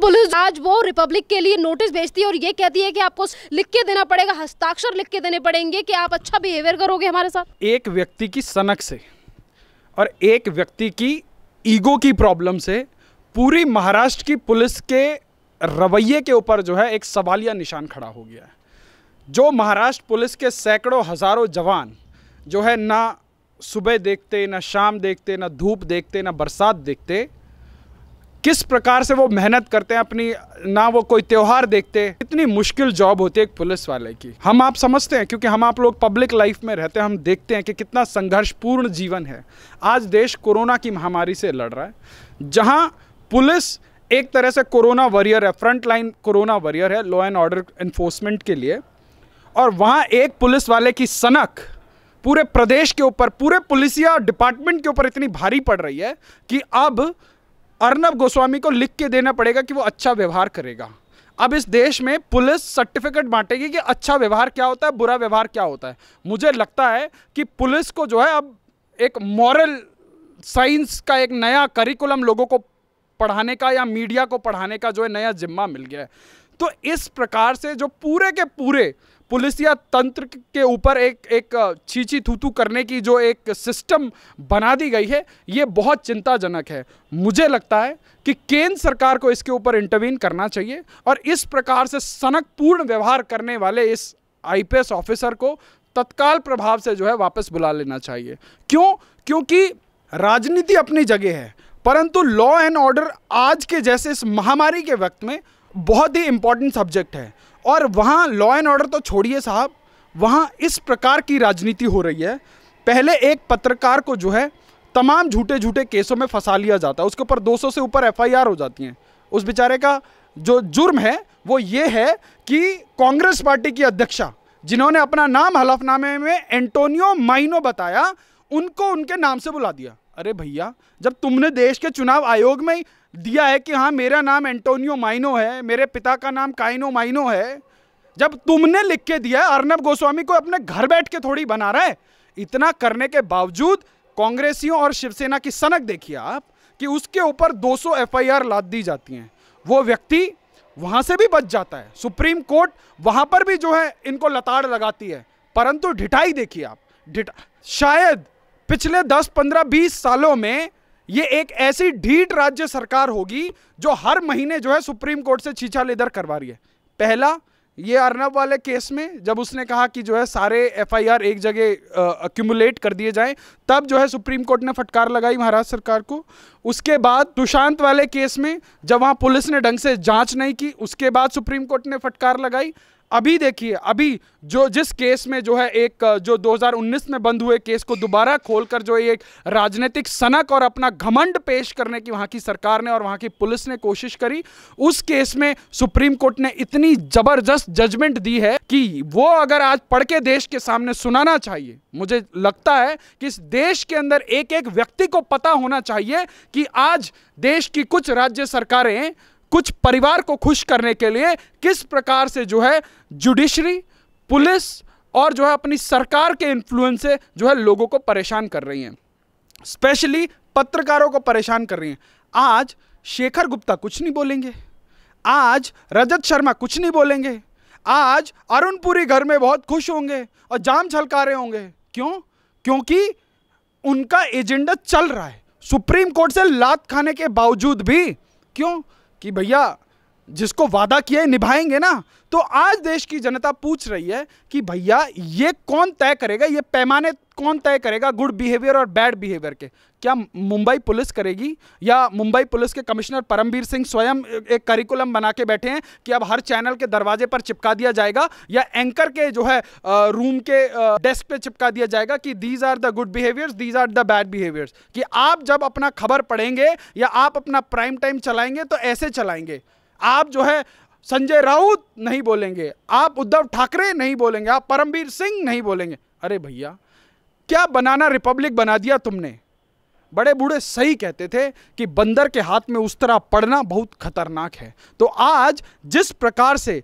Police आज वो Republic के लिए नोटिस भेजती है और ये कहती है कि आपको लिख के देना पड़ेगा, हस्ताक्षर लिख के देने पड़ेंगे कि आप अच्छा बिहेवियर करोगे हमारे साथ। एक व्यक्ति की सनक से और एक व्यक्ति की ईगो की प्रॉब्लम से पूरी महाराष्ट्र की पुलिस के रवैये के ऊपर जो है एक सवालिया निशान खड़ा हो गया है। जो महाराष्ट्र पुलिस के सैकड़ों हज़ारों जवान जो है ना सुबह देखते, ना शाम देखते, ना धूप देखते, ना बरसात देखते, किस प्रकार से वो मेहनत करते हैं अपनी, ना वो कोई त्यौहार देखते। इतनी मुश्किल जॉब होती है एक पुलिस वाले की। हम आप समझते हैं क्योंकि हम आप लोग पब्लिक लाइफ में रहते हैं, हम देखते हैं कि कितना संघर्षपूर्ण जीवन है। आज देश कोरोना की महामारी से लड़ रहा है, जहां पुलिस एक तरह से कोरोना वॉरियर है, फ्रंट लाइन कोरोना वॉरियर है लॉ एंड ऑर्डर एनफोर्समेंट के लिए, और वहां एक पुलिस वाले की सनक पूरे प्रदेश के ऊपर, पूरे पुलिसिया डिपार्टमेंट के ऊपर इतनी भारी पड़ रही है कि अब अर्नब गोस्वामी को लिख के देना पड़ेगा कि वो अच्छा व्यवहार करेगा। अब इस देश में पुलिस सर्टिफिकेट बांटेगी कि अच्छा व्यवहार क्या होता है, बुरा व्यवहार क्या होता है। मुझे लगता है कि पुलिस को जो है अब एक मॉरल साइंस का एक नया करिकुलम लोगों को पढ़ाने का या मीडिया को पढ़ाने का जो है नया जिम्मा मिल गया है। तो इस प्रकार से जो पूरे के पूरे पुलिसिया तंत्र के ऊपर एक छींची थूथू करने की जो एक सिस्टम बना दी गई है, ये बहुत चिंताजनक है। मुझे लगता है कि केंद्र सरकार को इसके ऊपर इंटरवीन करना चाहिए और इस प्रकार से सनकपूर्ण व्यवहार करने वाले इस आईपीएस ऑफिसर को तत्काल प्रभाव से जो है वापस बुला लेना चाहिए। क्यों? क्योंकि राजनीति अपनी जगह है, परंतु लॉ एंड ऑर्डर आज के जैसे इस महामारी के वक्त में बहुत ही इंपॉर्टेंट सब्जेक्ट है। और वहाँ लॉ एंड ऑर्डर तो छोड़िए साहब, वहाँ इस प्रकार की राजनीति हो रही है। पहले एक पत्रकार को जो है तमाम झूठे झूठे केसों में फंसा लिया जाता है, उसके ऊपर 200 से ऊपर एफआईआर हो जाती हैं। उस बेचारे का जो जुर्म है वो ये है कि कांग्रेस पार्टी की अध्यक्षा, जिन्होंने अपना नाम हलफनामे में एंटोनियो माइनो बताया, उनको उनके नाम से बुला दिया। अरे भैया, जब तुमने देश के चुनाव आयोग में दिया है कि हाँ मेरा नाम एंटोनियो माइनो है, मेरे पिता का नाम काइनो माइनो है, जब तुमने लिख के दिया है, अर्नब गोस्वामी को अपने घर बैठ के थोड़ी बना रहा है। इतना करने के बावजूद कांग्रेसियों और शिवसेना की सनक देखिए आप कि उसके ऊपर 200 एफआईआर लाद दी जाती हैं। वो व्यक्ति वहां से भी बच जाता है, सुप्रीम कोर्ट वहां पर भी जो है इनको लताड़ लगाती है, परंतु ढिठाई देखिए आप। शायद पिछले 10, 15, 20 सालों में ये एक ऐसी ढीठ राज्य सरकार होगी जो हर महीने जो है सुप्रीम कोर्ट से छीछा लेदर करवा रही है। पहला ये अर्नब वाले केस में जब उसने कहा कि जो है सारे एफआईआर एक जगह अक्यूमुलेट कर दिए जाएं, तब जो है सुप्रीम कोर्ट ने फटकार लगाई महाराष्ट्र सरकार को। उसके बाद सुशांत वाले केस में जब वहाँ पुलिस ने ढंग से जांच नहीं की, उसके बाद सुप्रीम कोर्ट ने फटकार लगाई। अभी देखिए, अभी जो जिस केस में जो है एक जो 2019 में बंद हुए केस को दोबारा खोलकर जो एक राजनीतिक सनक और अपना घमंड पेश करने की वहाँ की सरकार ने और वहाँ की पुलिस ने कोशिश करी, उस केस में सुप्रीम कोर्ट ने इतनी जबरदस्त जजमेंट दी है कि वो अगर आज पढ़ के देश के सामने सुनाना चाहिए। मुझे लगता है कि इस देश के अंदर एक एक व्यक्ति को पता होना चाहिए कि आज देश की कुछ राज्य सरकारें कुछ परिवार को खुश करने के लिए किस प्रकार से जो है जुडिशरी, पुलिस और जो है अपनी सरकार के इन्फ्लुएंस से जो है लोगों को परेशान कर रही हैं, स्पेशली पत्रकारों को परेशान कर रही हैं। आज शेखर गुप्ता कुछ नहीं बोलेंगे, आज रजत शर्मा कुछ नहीं बोलेंगे, आज अरुण पुरी घर में बहुत खुश होंगे और जाम छलका रहे होंगे। क्यों? क्योंकि उनका एजेंडा चल रहा है सुप्रीम कोर्ट से लात खाने के बावजूद भी। क्यों? कि भैया जिसको वादा किया है निभाएंगे ना। तो आज देश की जनता पूछ रही है कि भैया ये कौन तय करेगा, ये पैमाने कौन तय करेगा गुड बिहेवियर और बैड बिहेवियर के? क्या मुंबई पुलिस करेगी, या मुंबई पुलिस के कमिश्नर परमबीर सिंह स्वयं एक करिकुलम बना के बैठे हैं कि अब हर चैनल के दरवाजे पर चिपका दिया जाएगा, या एंकर के जो है रूम के डेस्क पे चिपका दिया जाएगा कि these are the good behaviours, these are the bad behaviours, कि आप जब अपना खबर पढ़ेंगे या आप अपना प्राइम टाइम चलाएंगे तो ऐसे चलाएंगे। आप जो है संजय राउत नहीं बोलेंगे, आप उद्धव ठाकरे नहीं बोलेंगे, आप परमबीर सिंह नहीं बोलेंगे। अरे भैया, क्या बनाना रिपब्लिक बना दिया तुमने। बड़े बूढ़े सही कहते थे कि बंदर के हाथ में उस तरह पड़ना बहुत खतरनाक है। तो आज जिस प्रकार से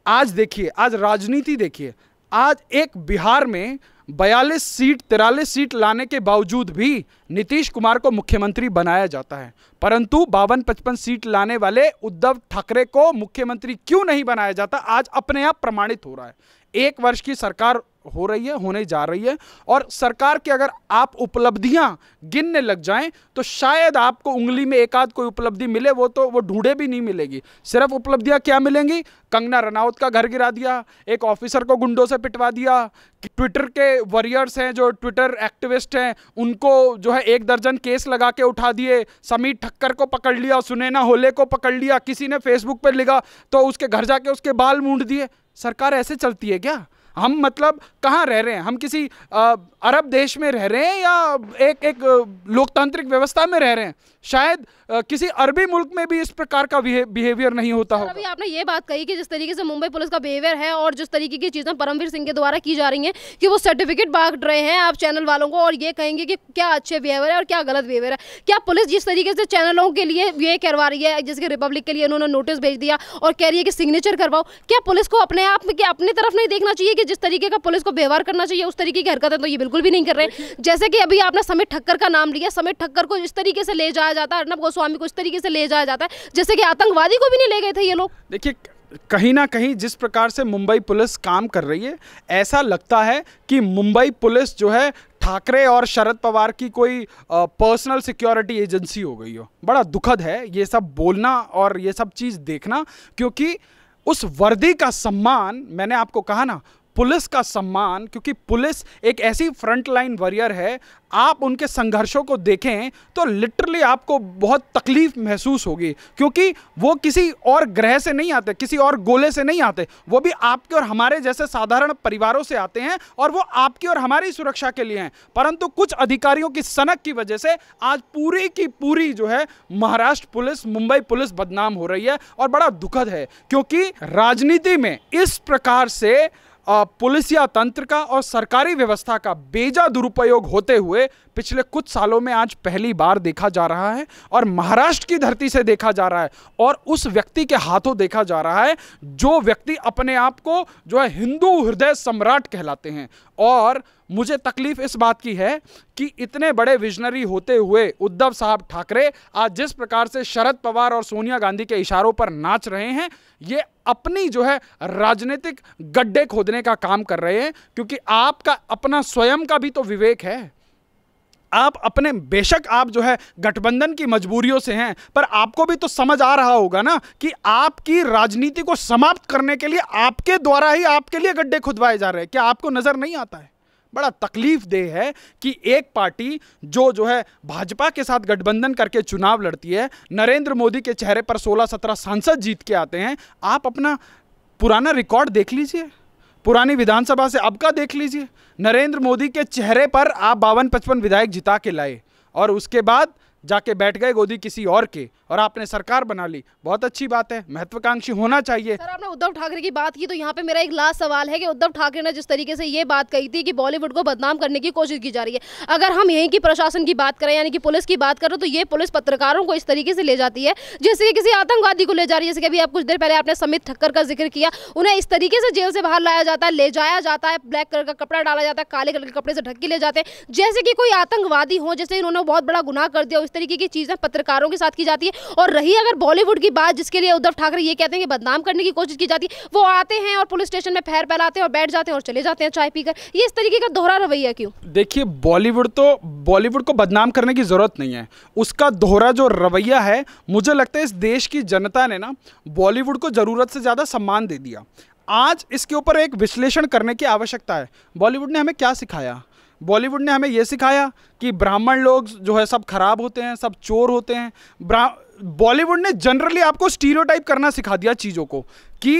आज देखिए, आज राजनीति देखिए, आज एक बिहार में 42 सीट 43 सीट लाने के बावजूद भी नीतीश कुमार को मुख्यमंत्री बनाया जाता है, परंतु 52-55 सीट लाने वाले उद्धव ठाकरे को मुख्यमंत्री क्यों नहीं बनाया जाता, आज अपने आप प्रमाणित हो रहा है। 1 वर्ष की सरकार हो रही है, होने जा रही है, और सरकार की अगर आप उपलब्धियां गिनने लग जाएं तो शायद आपको उंगली में एक आध कोई उपलब्धि मिले, वो ढूंढे भी नहीं मिलेगी। सिर्फ उपलब्धियां क्या मिलेंगी, कंगना रनौत का घर गिरा दिया, एक ऑफिसर को गुंडों से पिटवा दिया, ट्विटर के वॉरियर्स हैं जो ट्विटर एक्टिविस्ट हैं उनको जो है 1 दर्जन केस लगा के उठा दिए, समीर ठक्कर को पकड़ लिया, सुनैना होले को पकड़ लिया, किसी ने फेसबुक पर लिखा तो उसके घर जाके उसके बाल मूंड दिए। सरकार ऐसे चलती है क्या? हम मतलब कहाँ रह रहे हैं? हम किसी अरब देश में रह रहे हैं या एक लोकतांत्रिक व्यवस्था में रह रहे हैं? शायद किसी अरबी मुल्क में भी इस प्रकार का बिहेवियर नहीं होता होगा। अभी आपने ये बात कही कि जिस तरीके से मुंबई पुलिस का बिहेवियर है और जिस तरीके की चीज़ें परमवीर सिंह के द्वारा की जा रही हैं कि वो सर्टिफिकेट बांट रहे हैं आप चैनल वालों को और ये कहेंगे कि क्या अच्छे बिहेवियर है और क्या गलत बिहेवियर है। क्या पुलिस जिस तरीके से चैनलों के लिए ये करवा रही है, जैसे कि रिपब्लिक के लिए उन्होंने नोटिस भेज दिया और कह रही है कि सिग्नेचर करवाओ, क्या पुलिस को अपने आप में अपनी तरफ नहीं देखना चाहिए कि जिस तरीके का पुलिस को व्यवहार करना चाहिए उस तरीके की हरकतें तो ये बिल्कुल भी नहीं कर रहे हैं। जैसे कि अभी आपने समीर ठक्कर का नाम लिया, समीर ठक्कर को इस तरीके से ले जाया जाता है, अर्नब गोस्वामी को इस तरीके से ले जाया जाता है जैसे कि आतंकवादी को भी नहीं ले गए थे ये लोग। देखिए, कहीं ना कहीं जिस प्रकार से मुंबई पुलिस काम कर रही है, ऐसा लगता है कि मुंबई पुलिस जो है ठाकरे और शरद पवार की कोई पर्सनल सिक्योरिटी एजेंसी हो गई हो। बड़ा दुखद है ये सब बोलना और ये सब चीज़ देखना, क्योंकि उस वर्दी का सम्मान, मैंने आपको कहा ना, पुलिस का सम्मान, क्योंकि पुलिस एक ऐसी फ्रंट लाइन वॉरियर है, आप उनके संघर्षों को देखें तो लिटरली आपको बहुत तकलीफ महसूस होगी, क्योंकि वो किसी और ग्रह से नहीं आते, किसी और गोले से नहीं आते, वो भी आपके और हमारे जैसे साधारण परिवारों से आते हैं और वो आपकी और हमारी सुरक्षा के लिए हैं। परंतु कुछ अधिकारियों की सनक की वजह से आज पूरी की पूरी जो है महाराष्ट्र पुलिस, मुंबई पुलिस बदनाम हो रही है और बड़ा दुखद है, क्योंकि राजनीति में इस प्रकार से पुलिसिया तंत्र का और सरकारी व्यवस्था का बेजा दुरुपयोग होते हुए पिछले कुछ सालों में आज पहली बार देखा जा रहा है और महाराष्ट्र की धरती से देखा जा रहा है और उस व्यक्ति के हाथों देखा जा रहा है जो व्यक्ति अपने आप को जो है हिंदू हृदय सम्राट कहलाते हैं। और मुझे तकलीफ इस बात की है कि इतने बड़े विजनरी होते हुए उद्धव साहब ठाकरे आज जिस प्रकार से शरद पवार और सोनिया गांधी के इशारों पर नाच रहे हैं, ये अपनी जो है राजनीतिक गड्ढे खोदने का काम कर रहे हैं, क्योंकि आपका अपना स्वयं का भी तो विवेक है। आप अपने, बेशक आप जो है गठबंधन की मजबूरियों से हैं, पर आपको भी तो समझ आ रहा होगा ना कि आपकी राजनीति को समाप्त करने के लिए आपके द्वारा ही आपके लिए गड्ढे खुदवाए जा रहे हैं। क्या आपको नजर नहीं आता है? बड़ा तकलीफ देह है कि एक पार्टी जो है भाजपा के साथ गठबंधन करके चुनाव लड़ती है, नरेंद्र मोदी के चेहरे पर 16-17 सांसद जीत के आते हैं। आप अपना पुराना रिकॉर्ड देख लीजिए, पुरानी विधानसभा से अब का देख लीजिए। नरेंद्र मोदी के चेहरे पर आप 52-55 विधायक जिता के लाए और उसके बाद जाके बैठ गए गोदी किसी और के और आपने सरकार बना ली। बहुत अच्छी बात है, महत्वाकांक्षी होना चाहिए। सर, आपने उद्धव ठाकरे की बात की तो यहाँ पे मेरा एक लास्ट सवाल है कि उद्धव ठाकरे ने जिस तरीके से ये बात कही थी कि बॉलीवुड को बदनाम करने की कोशिश की जा रही है, अगर हम यहीं की प्रशासन की बात करें यानी कि पुलिस की बात करें तो ये पुलिस पत्रकारों को इस तरीके से ले जाती है जैसे किसी आतंकवादी को ले जा रही है। जैसे कि अभी आप कुछ देर पहले आपने समीर ठक्कर का जिक्र किया, उन्हें इस तरीके से जेल से बाहर लाया जाता है, ले जाया जाता है, ब्लैक कलर का कपड़ा डाला जाता है, काले कलर के कपड़े से ढक के ले जाते हैं जैसे कि कोई आतंकवादी हो, जैसे इन्होंने बहुत बड़ा गुनाह कर दिया। इस तरीके की चीजें पत्रकारों के साथ की जाती है। और रही अगर बॉलीवुड की बात, जिसके लिए उद्धव ठाकरे ये कहते हैं कि बदनाम करने की कोशिश की जाती है, वो आते हैं और पुलिस स्टेशन में फैर फैलाते हैं और बैठ जाते हैं और चले जाते हैं चाय पीकर। ये इस तरीके का दोहरा रवैया क्यों? देखिए, बॉलीवुड को बदनाम करने की जरूरत नहीं है। उसका दोहरा जो रवैया है, मुझे लगता है इस देश की जनता ने ना बॉलीवुड को जरूरत से ज्यादा सम्मान दे दिया। आज इसके ऊपर एक विश्लेषण करने की आवश्यकता है। बॉलीवुड ने हमें क्या सिखाया? बॉलीवुड ने हमें यह सिखाया कि ब्राह्मण लोग जो है सब खराब होते हैं, सब चोर होते हैं। बॉलीवुड ने जनरली आपको स्टीरियोटाइप करना सिखा दिया चीज़ों को कि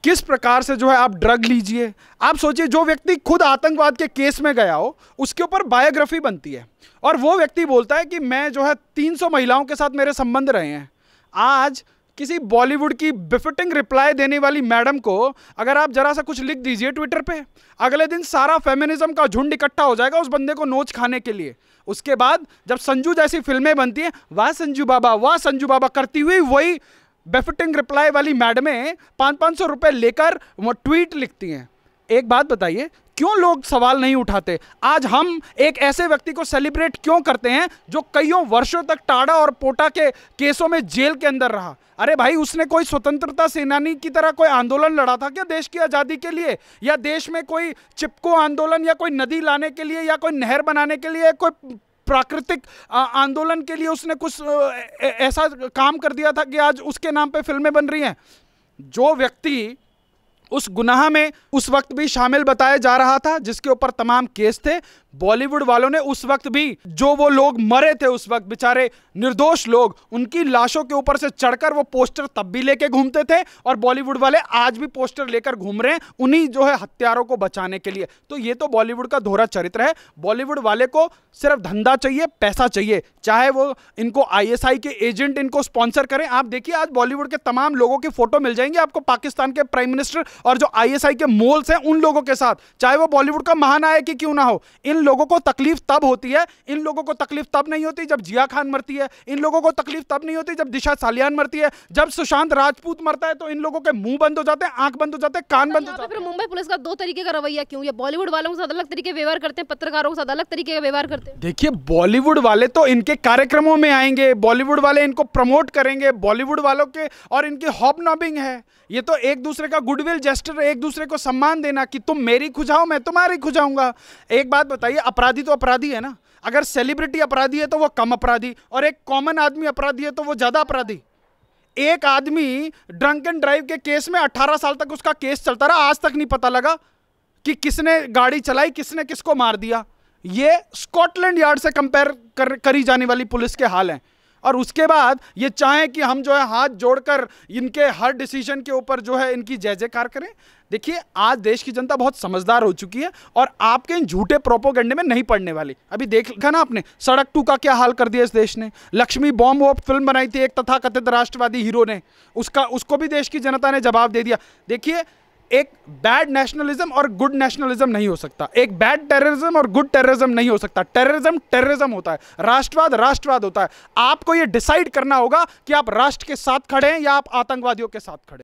किस प्रकार से जो है आप ड्रग लीजिए। आप सोचिए, जो व्यक्ति खुद आतंकवाद के केस में गया हो उसके ऊपर बायोग्राफी बनती है और वो व्यक्ति बोलता है कि मैं जो है 300 महिलाओं के साथ मेरे संबंध रहे हैं। आज किसी बॉलीवुड की बिफिटिंग रिप्लाई देने वाली मैडम को अगर आप जरा सा कुछ लिख दीजिए ट्विटर पे, अगले दिन सारा फेमिनिज्म का झुंड इकट्ठा हो जाएगा उस बंदे को नोच खाने के लिए। उसके बाद जब संजू जैसी फिल्में बनती हैं, वाह संजू बाबा, वाह संजू बाबा करती हुई वही बिफिटिंग रिप्लाई वाली मैडमें 500-500 रुपए लेकर वो ट्वीट लिखती हैं। एक बात बताइए, क्यों लोग सवाल नहीं उठाते? आज हम एक ऐसे व्यक्ति को सेलिब्रेट क्यों करते हैं जो कईयों वर्षों तक टाड़ा और पोटा के केसों में जेल के अंदर रहा? अरे भाई, उसने कोई स्वतंत्रता सेनानी की तरह कोई आंदोलन लड़ा था क्या देश की आज़ादी के लिए? या देश में कोई चिपको आंदोलन, या कोई नदी लाने के लिए, या कोई नहर बनाने के लिए, कोई प्राकृतिक आंदोलन के लिए उसने कुछ ऐसा काम कर दिया था कि आज उसके नाम पे फिल्में बन रही हैं? जो व्यक्ति उस गुनाह में उस वक्त भी शामिल बताया जा रहा था, जिसके ऊपर तमाम केस थे, बॉलीवुड वालों ने उस वक्त भी, जो वो लोग मरे थे उस वक्त, बेचारे निर्दोष लोग, उनकी लाशों के ऊपर से चढ़कर वो पोस्टर तब भी लेके घूमते थे, और बॉलीवुड वाले आज भी पोस्टर लेकर घूम रहे हैं उन्हीं जो है हत्यारों को बचाने के लिए। तो ये तो बॉलीवुड का दोहरा चरित्र है। बॉलीवुड वाले को सिर्फ धंधा चाहिए, पैसा चाहिए, चाहे वो इनको ISI के एजेंट इनको स्पॉन्सर करें। आप देखिए, आज बॉलीवुड के तमाम लोगों की फोटो मिल जाएंगे आपको पाकिस्तान के प्राइम मिनिस्टर और जो ISI के मोल्स हैं उन लोगों के साथ, चाहे वो बॉलीवुड का महानायक ही क्यों ना हो। इन लोगों को तकलीफ तब होती है, इन लोगों को तकलीफ तब नहीं होती जब जिया खान मरती है, इन लोगों को तकलीफ तब नहीं होती जब दिशा सालियान मरती है, जब सुशांत राजपूत मरता है तो इन लोगों के मुंह बंद हो जाते हैं, आंख बंद हो जाते हैं, कान बंद हो जाते हैं। फिर मुंबई पुलिस का दो तरीके का रवैया क्यों? ये बॉलीवुड वालों के साथ अलग तरीके व्यवहार करते हैं, पत्रकारों के साथ अलग तरीके का व्यवहार करते हैं। देखिए, बॉलीवुड वाले तो इनके कार्यक्रमों में आएंगे, बॉलीवुड वाले इनको प्रमोट करेंगे, बॉलीवुड वालों के और इनकी हॉबनॉबिंग है। ये तो एक दूसरे का गुडविल जेस्टर, एक दूसरे को सम्मान देना कि तुम मेरी खुजाओ मैं तुम्हारी खुजाऊंगा। एक बात बताइए, अपराधी तो अपराधी है ना। अगर सेलिब्रिटी अपराधी है तो वो कम अपराधी, और एक कॉमन आदमी अपराधी है तो वो ज्यादा अपराधी। एक आदमी ड्रंक एंड ड्राइव के केस में 18 साल तक उसका केस चलता रहा, आज तक नहीं पता लगा कि किसने गाड़ी चलाई, किसने किसको मार दिया। ये स्कॉटलैंड यार्ड से कंपेयर करी जाने वाली पुलिस के हाल हैं। और उसके बाद ये चाहें कि हम जो है हाथ जोड़कर इनके हर डिसीजन के ऊपर जो है इनकी जय जयकार करें। देखिए, आज देश की जनता बहुत समझदार हो चुकी है और आपके इन झूठे प्रोपोगंडे में नहीं पड़ने वाली। अभी देखा ना आपने, सड़क 2 का क्या हाल कर दिया इस देश ने। लक्ष्मी बॉम्ब वो फिल्म बनाई थी एक तथाकथित राष्ट्रवादी हीरो ने, उसको भी देश की जनता ने जवाब दे दिया। देखिए, एक बैड नेशनलिज्म और गुड नेशनलिज्म नहीं हो सकता, एक बैड टेररिज्म और गुड टेररिज्म नहीं हो सकता। टेररिज्म टेररिज्म होता है, राष्ट्रवाद राष्ट्रवाद होता है। आपको ये डिसाइड करना होगा कि आप राष्ट्र के साथ खड़े हैं या आप आतंकवादियों के साथ खड़े हैं।